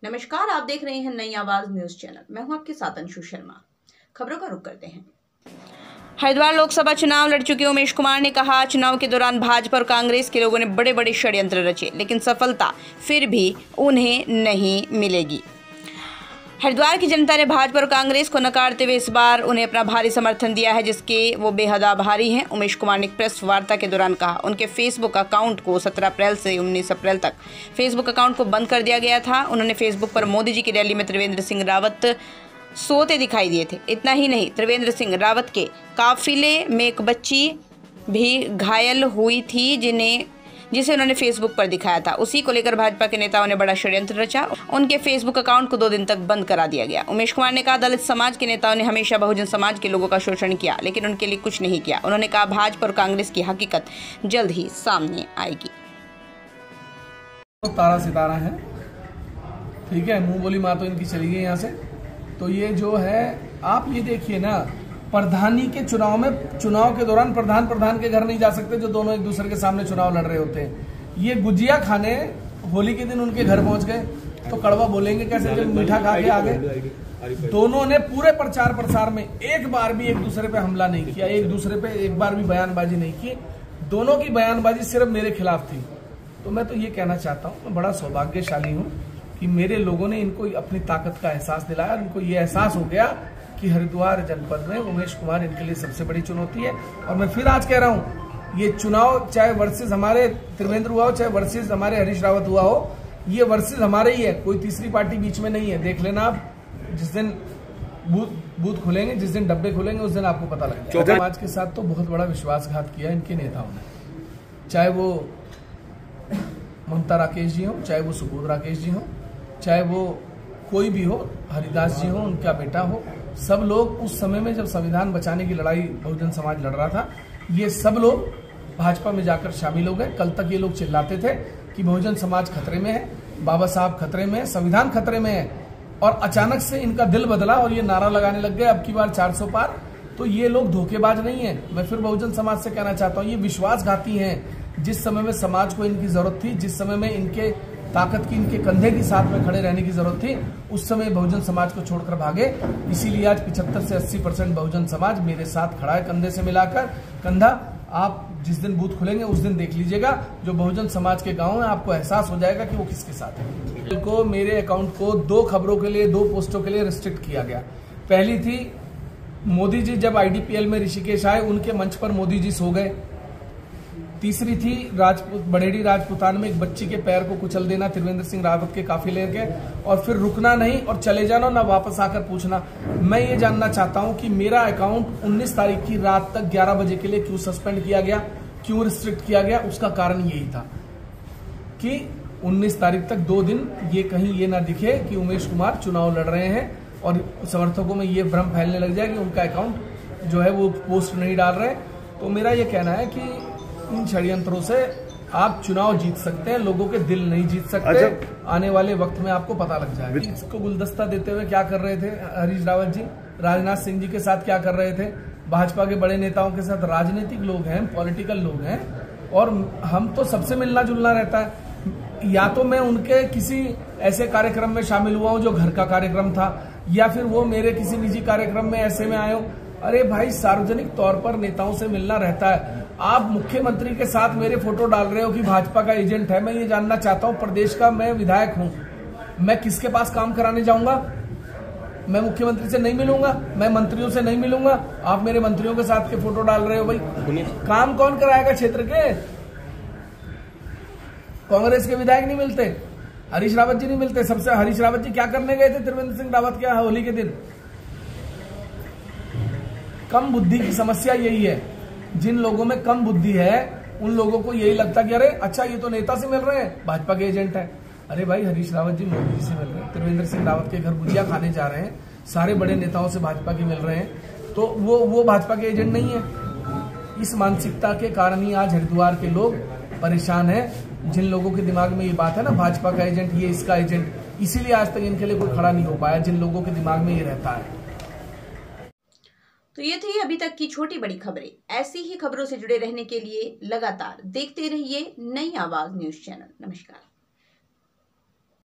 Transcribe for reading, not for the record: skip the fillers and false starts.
नमस्कार, आप देख रहे हैं नई आवाज न्यूज चैनल। मैं हूं आपके साथ अंशु शर्मा। खबरों का रुख करते हैं। हरिद्वार लोकसभा चुनाव लड़ चुके उमेश कुमार ने कहा, चुनाव के दौरान भाजपा और कांग्रेस के लोगों ने बड़े बड़े षड्यंत्र रचे, लेकिन सफलता फिर भी उन्हें नहीं मिलेगी। हरिद्वार की जनता ने भाजपा और कांग्रेस को नकारते हुए इस बार उन्हें अपना भारी समर्थन दिया है, जिसके वो बेहद आभारी हैं। उमेश कुमार ने एक प्रेस वार्ता के दौरान कहा, उनके फेसबुक अकाउंट को 17 अप्रैल से 19 अप्रैल तक फेसबुक अकाउंट को बंद कर दिया गया था। उन्होंने फेसबुक पर मोदी जी की रैली में त्रिवेंद्र सिंह रावत सोते दिखाई दिए थे। इतना ही नहीं, त्रिवेंद्र सिंह रावत के काफिले में एक बच्ची भी घायल हुई थी, जिसे उन्होंने फेसबुक पर दिखाया था। उसी को लेकर भाजपा के नेताओं ने बड़ा षड्यंत्र रचा। उनके फेसबुक अकाउंट को 2 दिन तक बंद करा दिया गया। उमेश कुमार ने कहा, दलित समाज के नेताओं ने हमेशा बहुजन समाज के लोगों का शोषण किया, लेकिन उनके लिए कुछ नहीं किया। उन्होंने कहा, भाजपा और कांग्रेस की हकीकत जल्द ही सामने आएगी। तो तारा सितारा है, ठीक है, मुंह बोली माँ तो इनकी चली गई यहाँ से। तो ये जो है, आप ये देखिए ना, प्रधानी के चुनाव के दौरान प्रधान के घर नहीं जा सकते, जो दोनों एक दूसरे के सामने चुनाव लड़ रहे होते हैं। ये गुजिया खाने होली के दिन उनके घर पहुंच गए, तो कड़वा बोलेंगे कैसे जब मीठा खा के आ गए। दोनों ने पूरे प्रचार प्रसार में एक बार भी एक दूसरे पे हमला नहीं किया, एक दूसरे पे एक बार भी बयानबाजी नहीं की। दोनों की बयानबाजी सिर्फ मेरे खिलाफ थी। तो मैं तो ये कहना चाहता हूँ, मैं बड़ा सौभाग्यशाली हूँ कि मेरे लोगों ने इनको अपनी ताकत का एहसास दिलाया। उनको ये एहसास हो गया कि हरिद्वार जनपद में उमेश कुमार इनके लिए सबसे बड़ी चुनौती है। और मैं फिर आज कह रहा हूं, ये चुनाव चाहे वर्सेस हमारे त्रिवेंद्र हुआ हो, चाहे वर्सेस हमारे हरीश रावत हुआ हो, ये वर्सेस हमारे ही है, कोई तीसरी पार्टी बीच में नहीं है। देख लेना आप, जिस दिन बूथ खुलेंगे, जिस दिन डब्बे खुलेंगे, उस दिन आपको पता लगेगा। समाज के साथ तो बहुत बड़ा विश्वासघात किया इनके नेताओं ने, चाहे वो ममता राकेश जी हो, चाहे वो सुबोध राकेश जी हो, चाहे वो कोई भी हो, हरिदास जी हो, उनका बेटा हो। सब लोग उस समय में जब संविधान बचाने की लड़ाई बहुजन समाज लड़ रहा था, ये सब लोग भाजपा में जाकर शामिल हो गए। कल तक ये लोग चिल्लाते थे कि बहुजन समाज खतरे में है, बाबा साहब खतरे में है, संविधान खतरे में है, और अचानक से इनका दिल बदला और ये नारा लगाने लग गए, अब की बार 400 पार। तो ये लोग धोखेबाज नहीं है। मैं फिर बहुजन समाज से कहना चाहता हूँ, ये विश्वासघाती हैं। जिस समय में समाज को इनकी जरूरत थी, जिस समय में इनके ताकत की, इनके कंधे के साथ में खड़े रहने की जरूरत थी, उस समय बहुजन समाज को छोड़कर भागे। इसीलिए आज 75 से 80% बहुजन समाज मेरे साथ खड़ा है, कंधे से मिलाकर कंधा। आप जिस दिन बूथ खुलेंगे उस दिन देख लीजिएगा, जो बहुजन समाज के गांव है, आपको एहसास हो जाएगा कि वो किसके साथ है। को मेरे अकाउंट को 2 खबरों के लिए, 2 पोस्टों के लिए रिस्ट्रिक्ट किया गया। पहली थी, मोदी जी जब IDPL में ऋषिकेश आए, उनके मंच पर मोदी जी सो गए। तीसरी थी, बड़ेड़ी राजपुतान में एक बच्ची के पैर को कुचल देना त्रिवेंद्र सिंह रावत के काफिले के, और फिर रुकना नहीं और चले जाना, ना वापस आकर पूछना। मैं ये जानना चाहता हूं कि मेरा अकाउंट 19 तारीख की रात तक 11 बजे के लिए क्यों सस्पेंड किया गया, क्यों रिस्ट्रिक्ट किया गया। उसका कारण यही था कि 19 तारीख तक 2 दिन ये कहीं ये ना दिखे कि उमेश कुमार चुनाव लड़ रहे हैं, और समर्थकों में ये भ्रम फैलने लग जाए कि उनका अकाउंट जो है वो पोस्ट नहीं डाल रहे। तो मेरा ये कहना है कि इन षड्यंत्रों से आप चुनाव जीत सकते हैं, लोगों के दिल नहीं जीत सकते। आने वाले वक्त में आपको पता लग जाएगा। इसको गुलदस्ता देते हुए क्या कर रहे थे हरीश रावत जी, राजनाथ सिंह जी के साथ क्या कर रहे थे, भाजपा के बड़े नेताओं के साथ। राजनीतिक लोग हैं, पॉलिटिकल लोग हैं, और हम तो सबसे मिलना जुलना रहता है। या तो मैं उनके किसी ऐसे कार्यक्रम में शामिल हुआ हूं जो घर का कार्यक्रम था, या फिर वो मेरे किसी निजी कार्यक्रम में ऐसे में आए हो। अरे भाई, सार्वजनिक तौर पर नेताओं से मिलना रहता है। आप मुख्यमंत्री के साथ मेरे फोटो डाल रहे हो कि भाजपा का एजेंट है। मैं ये जानना चाहता हूं, प्रदेश का मैं विधायक हूं, मैं किसके पास काम कराने जाऊंगा? मैं मुख्यमंत्री से नहीं मिलूंगा, मैं मंत्रियों से नहीं मिलूंगा। आप मेरे मंत्रियों के साथ के फोटो डाल रहे हो। भाई, काम कौन कराएगा क्षेत्र के? कांग्रेस के विधायक नहीं मिलते, हरीश रावत जी नहीं मिलते। सबसे हरीश रावत जी क्या करने गए थे त्रिवेंद्र सिंह रावत के यहाँ होली के दिन? कम बुद्धि की समस्या यही है। जिन लोगों में कम बुद्धि है, उन लोगों को यही लगता कि अरे अच्छा, ये तो नेता से मिल रहे हैं, भाजपा के एजेंट है। अरे भाई, हरीश रावत जी मोदी जी से मिल रहे हैं, त्रिवेंद्र सिंह रावत के घर गुजिया खाने जा रहे हैं, सारे बड़े नेताओं से भाजपा के मिल रहे हैं, तो वो भाजपा के एजेंट नहीं है। इस मानसिकता के कारण ही आज हरिद्वार के लोग परेशान हैं। जिन लोगों के दिमाग में ये बात है ना, भाजपा का एजेंट, ये इसका एजेंट, इसीलिए आज तक इनके लिए कोई खड़ा नहीं हो पाया, जिन लोगों के दिमाग में ये रहता है। तो ये थी अभी तक की छोटी बड़ी खबरें। ऐसी ही खबरों से जुड़े रहने के लिए लगातार देखते रहिए नई आवाज न्यूज चैनल। नमस्कार।